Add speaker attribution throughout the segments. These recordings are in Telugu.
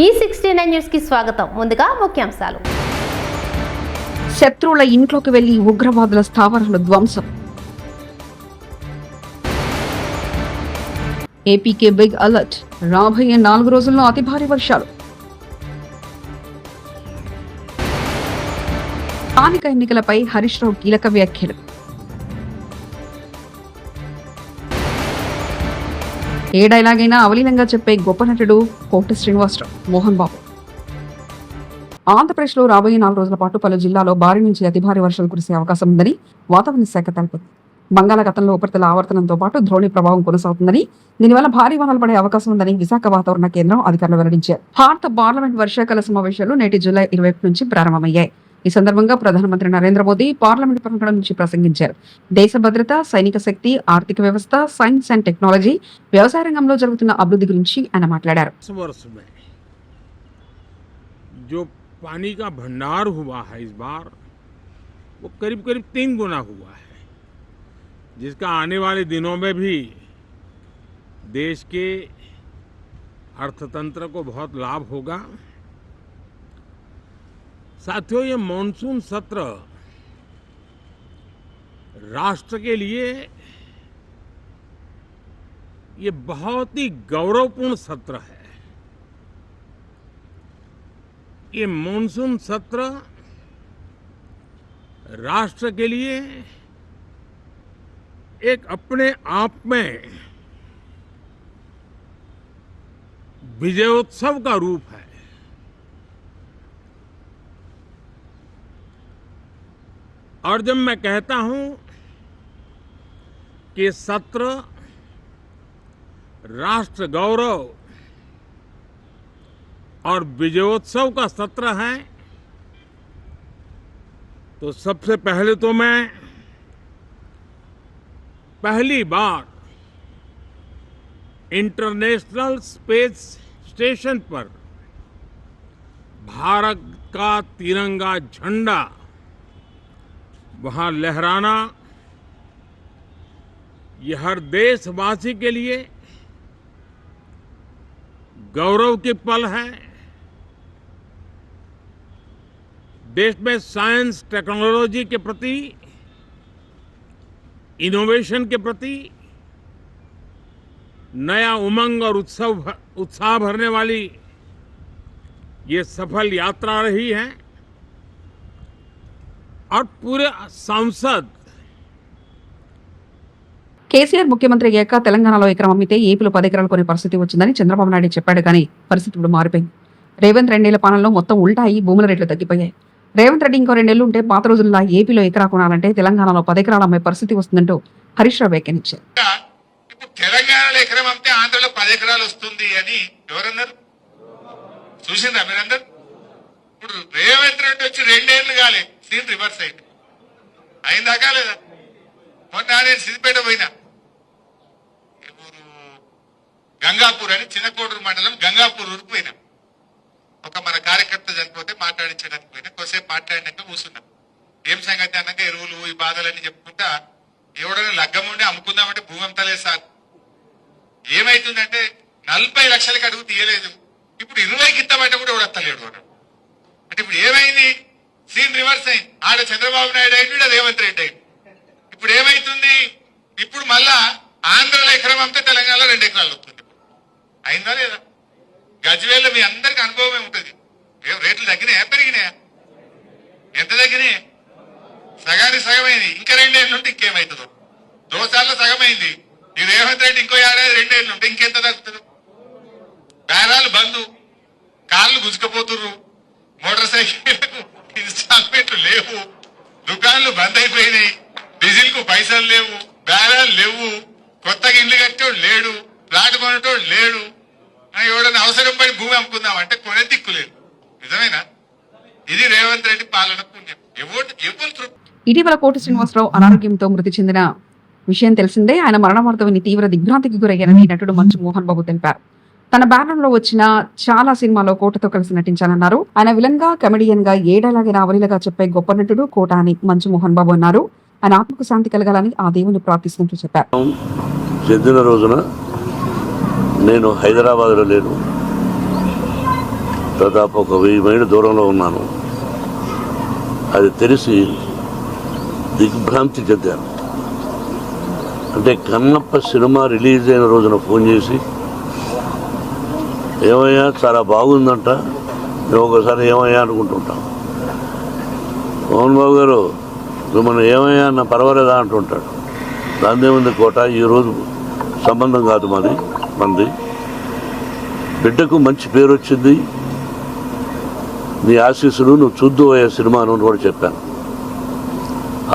Speaker 1: E69 న్యూస్ కి స్వాగతం. ముందుగా ముఖ్యాంశాలు.
Speaker 2: శత్రువుల ఇంట్లోకి వెళ్లి ఉగ్రవాదుల స్థావరాలు ధ్వంసం. ఏపీకే బిగ్ అలర్ట్. రాబోయే 4 రోజుల్లో అతి భారీ వర్షాలు. స్థానిక ఎన్నికలపై హరీష్ రావు కీలక వ్యాఖ్యలు. ఏ డైలాగైనా అవలీలంగా చెప్పే గొప్ప నటుడు కోట శ్రీనివాసరావు, మోహన్ బాబు. ఆంధ్రప్రదేశ్లో రాబోయే 4 రోజుల పాటు పలు జిల్లాలో భారీ నుంచి అతి భారీ వర్షాలు కురిసే అవకాశం ఉందని వాతావరణ శాఖ తెలిపింది. బంగాళాఖాతంలో ఉపరితల ఆవర్తనంతో పాటు ద్రోణి ప్రభావం కొనసాగుతుందని, దీనివల్ల భారీ వానలు పడే అవకాశం ఉందని విశాఖ వాతావరణ కేంద్రం అధికారులు వెల్లడించారు. భారత పార్లమెంట్ వర్షాకాల సమావేశాలు నేటి జూలై 21 నుంచి ప్రారంభమయ్యాయి. ఈ సందర్భంగా ప్రధానమంత్రి నరేంద్ర మోదీ పార్లమెంట్ ప్రాంగణం నుంచి ప్రసంగించారు. దేశ భద్రత, సైనిక శక్తి, ఆర్థిక వ్యవస్థ, సైన్స్ అండ్ టెక్నాలజీ, వ్యవసాయ రంగంలో జరుగుతున్న అభివృద్ధి గురించి ఆయన మాట్లాడారు.
Speaker 3: जो पानी का भंडार हुआ है इस बार वो करीब 3 गुना हुआ है, जिसका आने वाले दिनों में भी देश के अर्थतंत्र को बहुत लाभ होगा। साथियों, ये मॉनसून सत्र राष्ट्र के लिए ये बहुत ही गौरवपूर्ण सत्र है। ये मॉनसून सत्र राष्ट्र के लिए एक अपने आप में विजयोत्सव का रूप है। और जब मैं कहता हूं कि सत्र राष्ट्र गौरव और विजयोत्सव का सत्र है, तो सबसे पहले तो मैं पहली बार इंटरनेशनल स्पेस स्टेशन पर भारत का तिरंगा झंडा वहां लहराना, ये हर देशवासी के लिए गौरव की पल है। देश में साइंस टेक्नोलॉजी के प्रति, इनोवेशन के प्रति नया उमंग और उत्साह भरने वाली ये सफल यात्रा रही है। और पूरे सांसद
Speaker 2: కేసీఆర్ ముఖ్యమంత్రి అయ్యాక తెలంగాణలో ఎకరం అమ్మితే ఏపీలో 10 ఎకరాలు కొనే పరిస్థితి వచ్చిందని చంద్రబాబు నాయుడు చెప్పాడు. కానీ పరిస్థితి ఇప్పుడు మారిపోయింది. రేవంత్ 2 ఏళ్ల పాలనలో మొత్తం ఉల్టా అయి భూముల రేట్లు తగ్గిపోయాయి. రేవంత్ రెడ్డి ఇంకో 2 ఏళ్లు ఉంటే పాత రోజుల్లో ఏపీలో ఎకరా కొనాలంటే తెలంగాణలో 10 ఎకరాలు అమ్మే పరిస్థితి వస్తుందంటూ హరీష్ రావు వ్యాఖ్యానించారు.
Speaker 4: తెలంగాణలో ఎకరం అమ్మితే ఆంధ్రలో 10 ఎకరాలు వస్తుంది అని ఎవరన్నారు? చూసిందా మీరందరూ? ఇప్పుడు రేవంత్ రెడ్డి వచ్చి 2 ఏళ్లు కాలే, సీన్ రివర్స్ అయింది. అయిందాకా లేదా? మొన్న నేను సిద్దిపేట పోయినా, గంగాపూర్ అని చిన్నకోడూరు మండలం గంగాపూర్ ఊరికి పోయినా. ఒక మన కార్యకర్త చనిపోతే మాట్లాడించడానికి పోయినా. కొద్దిసేపు మాట్లాడినాక కూర్చున్నా. ఏం సంగతి అన్నాక ఎరువులు ఈ బాధలన్నీ చెప్పుకుంటా, ఎవడైనా లగ్గం ఉండి అమ్ముకుందామంటే భూమి అమ్మతలేదు సార్. ఏమైతుందంటే 40 లక్షలకి అడుగు తీయలేదు, ఇప్పుడు 20కి ఇస్తామంటే కూడా ఎవడత్తలేడు అన్నాడు. అంటే ఇప్పుడు ఏమైంది? సీన్ రివర్స్ అయింది. ఆడ చంద్రబాబు నాయుడు అయింది, రేవంత్ రెడ్డి అయింది. ఇప్పుడు ఏమైతుంది? ఇప్పుడు మళ్ళా ఆంధ్రలో ఎకరం అమ్మితే తెలంగాణలో 2 ఎకరాలు వస్తుంది. అయిందా లేదా? గజ్వేల్లో మీ అందరికి అనుభవమే ఉంటుంది. రేట్లు తగ్గినాయా పెరిగినాయా? ఎంత తగ్గినాయి? సగానికి సగమైంది. ఇంకా 2 ఏళ్ళు ఉంటే ఇంకేమవుతుందో? దోసాల్లో సగమైంది. ఈ రేవంత్ రెడ్డి ఇంకో ఏడాది 2 ఏళ్ళు ఉంటే ఇంకెంత తగ్గుతుంది? బేరాలు బంధు, కార్లు గుంజుకపోతుర్రు, మోటార్ సైకిళ్లకు ఇన్స్టాల్మెంట్లు లేవు, దుకాన్లు బంద్ అయిపోయినాయి, డీజిల్ కు పైసలు లేవు, బేరాలు లేవు, కొత్తగా ఇల్లు కట్టేవాడు లేడు, ప్లాట్ కొనేటోడు లేడు. ఎవడన్నా అవసరం పడి భూమి అమ్ముకుందామంటే కొనే దిక్కు లేదు. నిజమేనా? ఇది రేవంత్ రెడ్డి పాలన పుణ్యం.
Speaker 2: ఇటీవల కోట శ్రీనివాసరావు అనారోగ్యంతో మృతి చెందిన విషయం తెలిసిందే. ఆయన మరణ వార్త విని తీవ్ర దిగ్భ్రాంతికి గురయ్యారని నటుడు మంచు మోహన్ బాబు తెలిపారు. తన బ్యానర్ లో వచ్చిన చాలా సినిమాలో కోటతో కలిసి నటించాలన్నారు. ఆయన విలన్ గా, కమెడియన్ గా, ఏ డైలాగైనా అవలీలగా చెప్పే గొప్ప నటుడు కోట అని మంచు మోహన్ బాబు అన్నారు. ఆయన ఆత్మకు శాంతి కలగాలని ఆ దేవుని ప్రార్థిస్తున్నట్టు చెప్పారు.
Speaker 5: చెందిన రోజున నేను హైదరాబాద్లో లేను, దాదాపు ఒక 1000 మైళ్ళ దూరంలో ఉన్నాను. అది తెలిసి దిగ్భ్రాంతి చెందాను. అంటే కన్నప్ప సినిమా రిలీజ్ అయిన రోజున ఫోన్ చేసి, ఏమయ్యా చాలా బాగుందంట, మేము ఒకసారి ఏమయ్యా అనుకుంటుంటాం. మోహన్ బాబు గారు మిమ్మల్ని ఏమయ్యా అన్న పర్వాలేదా అంటుంటాడు. దాందేముంది కోట, ఈరోజు సంబంధం కాదు మంది. బిడ్డకు మంచి పేరు వచ్చింది, నీ ఆశీస్సులు నువ్వు చూద్దు అయ్యే సినిమా అని కూడా చెప్పాను.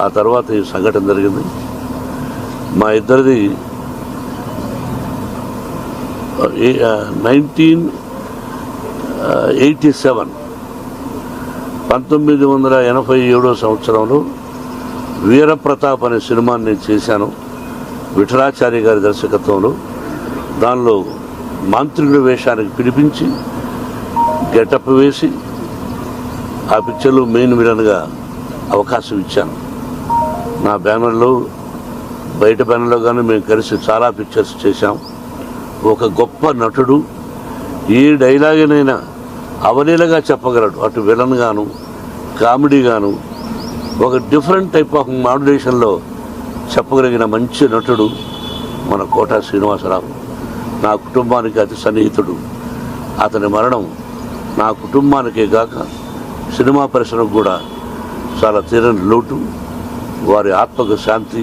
Speaker 5: ఆ తర్వాత ఈ సంఘటన జరిగింది. మా ఇద్దరిది 1987 1987 సంవత్సరంలో వీరప్రతాప్ అనే సినిమాని నేను చేశాను, విఠలాచార్య గారి దర్శకత్వంలో. దానిలో మాంత్రికుడి వేషానికి పిలిపించి గెటప్ వేసి ఆ పిక్చర్లో మెయిన్ విలన్గా అవకాశం ఇచ్చాను. నా బ్యానర్లో, బయట బ్యానర్లో కానీ మేము కలిసి చాలా పిక్చర్స్ చేశాం. ఒక గొప్ప నటుడు ఏ డైలాగునైనా అవలీలగా చెప్పగలడు, అటు విలన్ గాను కామెడీ గాను ఒక డిఫరెంట్ టైప్ ఆఫ్ మాడ్యులేషన్లో చెప్పగలిగిన మంచి నటుడు మన కోట శ్రీనివాసరావు. నా కుటుంబానికి అతి సన్నిహితుడు. అతని మరణం నా కుటుంబానికే కాక సినిమా పరిశ్రమకు కూడా చాలా తీరని లోటు. వారి ఆత్మకు శాంతి,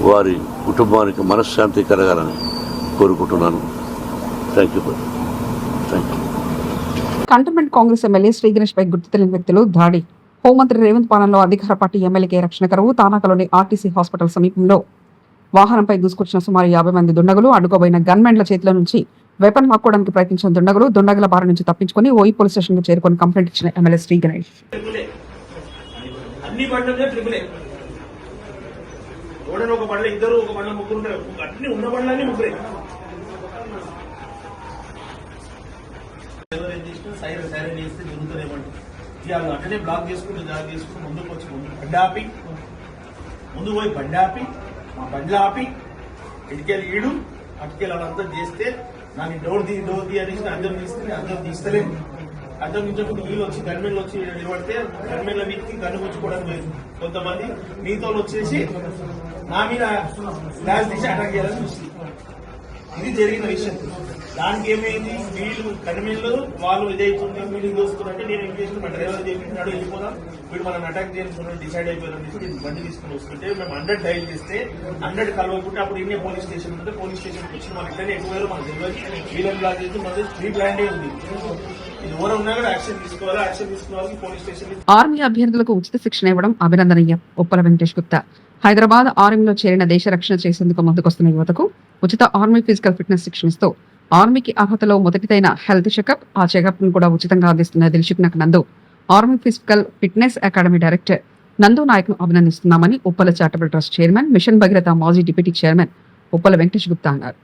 Speaker 5: వారి కుటుంబానికి మనశ్శాంతి కలగాలని కోరుకుంటున్నాను. Thank you.
Speaker 2: Cantonment Congress MLA Shri Ganesh పై గుర్తు తెలియని వ్యక్తులు దాడి. హోంమంత్రి రేవంత్ పాలనలో అధికార పార్టీ ఎమ్మెల్యేకే రక్షణ కరువు. తానాకలోని ఆర్టీసీ హాస్పిటల్ సమీపంలో వాహనంపై దూసుకొచ్చిన సుమారు 50 మంది దుండగులు. అడ్డుకోబోయిన గన్మెన్ల చేతిలో నుంచి వెపన్ లాక్కోవడానికి ప్రయత్నించిన దుండగుల బారి నుంచి తప్పించుకుని ఓయి పోలీస్ స్టేషన్ కు చేరుకొని కంప్లైంట్ ఇచ్చిన ఎమ్మెల్యే శ్రీ గణేష్.
Speaker 6: అన్ని బండ్లనే ట్రిపులే, ఓడని ఒక బండ్ల ఇద్దరు, ఒక బండ్ల ముగ్గురు ఉంటారు. అన్ని ఉన్న బండ్లన్నీ ముగ్గురే. సైరన్ చేస్తే జరుగుతుందేమంటే ఇవాళ అట్లనే బ్లాక్ చేసుకుంటూ ముందుకు వచ్చి ముందు పోయి బండి ఆపి మా బండ్లు ఆపి ఇటుకెళ్ళి ఈడు అటుకెళ్ళి వాళ్ళంతా చేస్తే నాకు డోర్ ది అనేసి అందరం తీసుకుని అందరం తీస్తలేదు. అందరం నుంచి వీళ్ళు వచ్చి గన్మెన్లు వచ్చి నిలబడితే గన్మెన్ల వీటికి గన్ను గుంచుకోవడానికి లేదు. కొంతమంది మీతో వచ్చేసి నా మీద గ్లాస్ తీసి అటాక్ చేయాలని చూస్తుంది. ఇది జరిగిన విషయం. దానికి ఏమైంది, వీళ్ళు కనిమిళ్ళు వాళ్ళు ఇదైతుంది, వీళ్ళు దోస్తున్నట్టే నేను ఏం చేసిన మా డ్రైవర్ చేపించినాడు, వెళ్ళిపోదాం వీడు మనం అటాక్ చేయాలని డిసైడ్ అయిపోయారని చెప్పి బండి తీసుకుని వస్తుంటే మేము 100 డైల్ చేస్తే 100 కలవకుంటే అప్పుడు ఇన్నే పోలీస్ స్టేషన్ ఉంటే పోలీస్ స్టేషన్కి వచ్చి మన ఇట్లనే ఎక్కువ మనకు తెలియదు. వీళ్ళని బ్లాక్ చేసి మనది ప్రీ ప్లాన్డే ఉంది. ఇది ఎవరు ఉన్నా కూడా యాక్షన్ తీసుకోవాలి. యాక్షన్ తీసుకోవాలి పోలీస్ స్టేషన్.
Speaker 2: ఆర్మీ అభ్యర్థులకు ఉచిత శిక్షణ ఇవ్వడం అభినందనీయం. ఉప్పల వెంకటేష్ గుప్తా. హైదరాబాద్ ఆర్మీలో చేరిన దేశ రక్షణ చేసేందుకు ముందుకొస్తున్న యువతకు ఉచిత ఆర్మీ ఫిజికల్ ఫిట్నెస్ శిక్షణ ఇస్తూ ఆర్మీకి అర్హతలో మొదటిదైన హెల్త్ చెకప్, ఆ చెకప్ ను కూడా ఉచితంగా అందిస్తున్న దిల్సుఖ్నగర్ నందు army physical fitness academy director Nandu Naik ను అభినందిస్తున్నామని Uppala charitable trust chairman, mission Bhagiratha మాజీ డిప్యూటీ చైర్మన్ ఉప్పల వెంకటేష్ గుప్తా అన్నారు.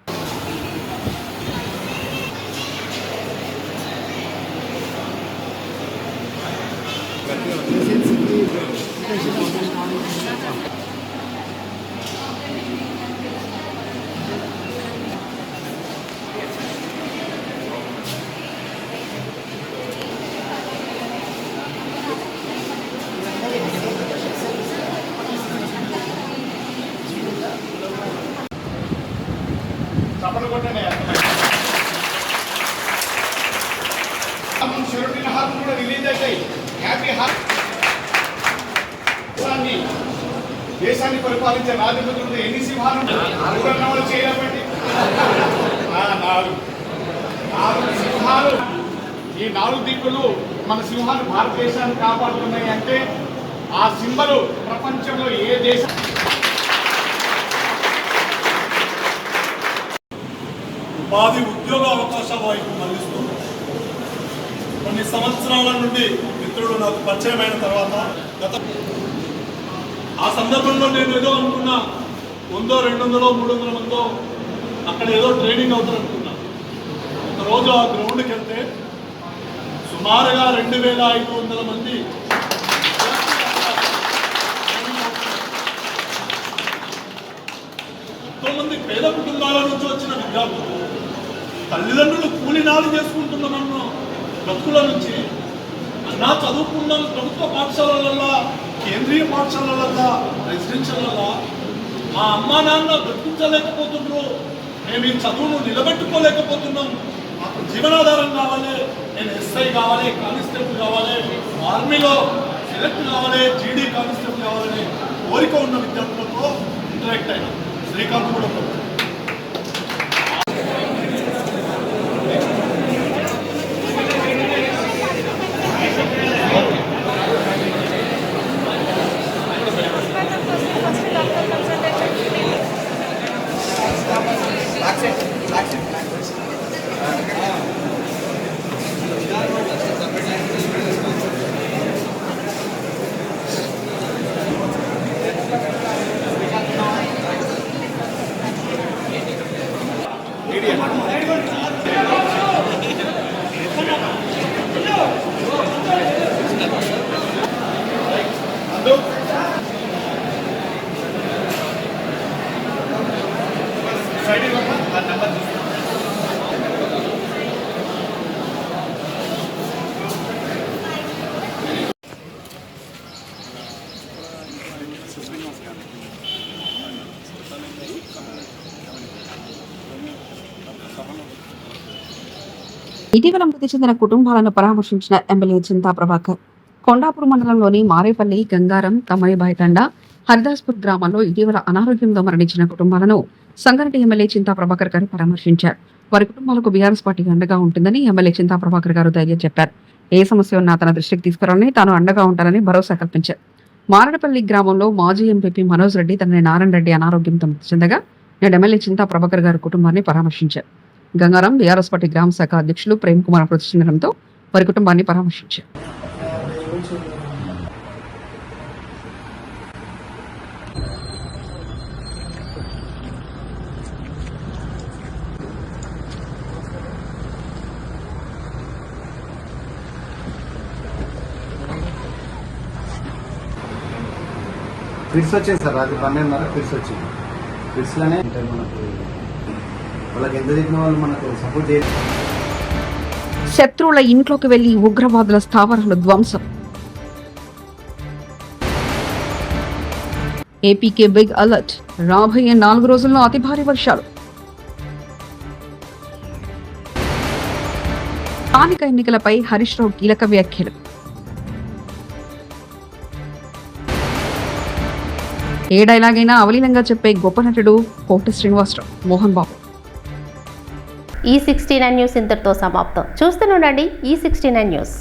Speaker 6: కూడా రిలీజ్ అవుతాయి. హ్యాపీ హార్ట్ దేశాన్ని పరిపాలించే రాజముద్రుడు ఎన్ని సింహాలు చేయబట్టి 4 సింహాలు. ఈ 4 దిక్కులు మన సింహాలు భారతదేశాన్ని కాపాడుతున్నాయి అంటే ఆ సింబలు ప్రపంచంలో ఏ దేశం.
Speaker 7: ఉపాధి ఉద్యోగ అవకాశాల వైపు మళ్ళిస్తూ కొన్ని సంవత్సరాల నుండి మిత్రుడు నాకు పరిచయమైన తర్వాత ఆ సందర్భంలో నేను ఏదో అనుకున్నా 100, 200, 300 మందో అక్కడ ఏదో ట్రైనింగ్ అవుతుంది అనుకున్నా. ఒకరోజు ఆ గ్రౌండ్కి వెళ్తే సుమారుగా 2500 మంది ఎంతోమంది పేద కుటుంబాల నుంచి వచ్చిన విద్యార్థులు, తల్లిదండ్రులు కూలి నాలు చేసుకుంటున్న నన్ను బ్రతుకుల నుంచి అన్నా చదువుకున్నాం ప్రభుత్వ పాఠశాలలలో, కేంద్రీయ పాఠశాలలలో, రెసిడెన్షియల్లో మా అమ్మా నాన్న బ్రతికించలేకపోతున్నారు, మేము ఈ చదువును నిలబెట్టుకోలేకపోతున్నాం, మాకు జీవనాధారం కావాలి, నేను ఎస్ఐ కావాలి, కానిస్టేబుల్ కావాలి, ఆర్మీలో సెలెక్ట్ కావాలి, జీడీ కానిస్టేబుల్ కావాలని కోరిక ఉన్న విద్యార్థులతో ఇంటరాక్ట్ అయినా శ్రీకాంత్ కూడా
Speaker 2: ఇటీవల మృతి చెందిన కుటుంబాలను పరామర్శించిన ఎమ్మెల్యే చింతా ప్రభాకర్ కొండాపూర్ మండలంలోని మారేపల్లి, గంగారం, తమ్మయ్యబాయి తండా, హరిదాస్పూర్ గ్రామాల్లో ఇటీవల అనారోగ్యంతో మరణించిన కుటుంబాలను సంగారెడ్డి ఎమ్మెల్యే చింతా ప్రభాకర్ గారు పరామర్శించారు. వారి కుటుంబాలకు బీఆర్ఎస్ పార్టీ అండగా ఉంటుందని ఎమ్మెల్యే చింతా ప్రభాకర్ గారు ధైర్యం చెప్పారు. ఏ సమస్య ఉన్నా తన దృష్టికి తీసుకురావాలని, తాను అండగా ఉంటానని భరోసా కల్పించారు. మారేపల్లి గ్రామంలో మాజీ ఎంపీ మనోజ్ రెడ్డి, తండ్రి నారాయణ రెడ్డి అనారోగ్యంతో మృతి చెందగా నేడు ఎమ్మెల్యే చింతా ప్రభాకర్ గారి కుటుంబాన్ని పరామర్శించారు. గంగారం బీఆర్ఎస్ పార్టీ గ్రామ శాఖ అధ్యక్షులు ప్రేమ్ కుమార్ మృతి చెందడంతో వారి కుటుంబాన్ని పరామర్శించారు.
Speaker 8: ఫిట్స్ వచ్చింది సార్, రాత్రి 12:30 ఫిట్స్ వచ్చింది. ఫిట్స్లోనే మనకు వాళ్ళకి ఎంత చెప్పిన వాళ్ళు మనకు సపోర్ట్ చేయాలి.
Speaker 2: శత్రువుల ఇంట్లోకి వెళ్లి ఉగ్రవాదుల స్థావరాలు ధ్వంసం. ఏపీకే బిగ్ అలర్ట్, రాబోయే 4 రోజుల్లో అతి భారీ వర్షాలు. స్థానిక ఎన్నికలపై హరీష్ రావు కీలక వ్యాఖ్యలు. ఏ డైలాగైనా అవలీలంగా చెప్పే గొప్ప నటుడు కోట శ్రీనివాసరావు, మోహన్ బాబు.
Speaker 1: ఈ 69 న్యూస్ ఇంతటితో సమాప్తం. చూస్తూనే ఉండండి ఈ 69 న్యూస్.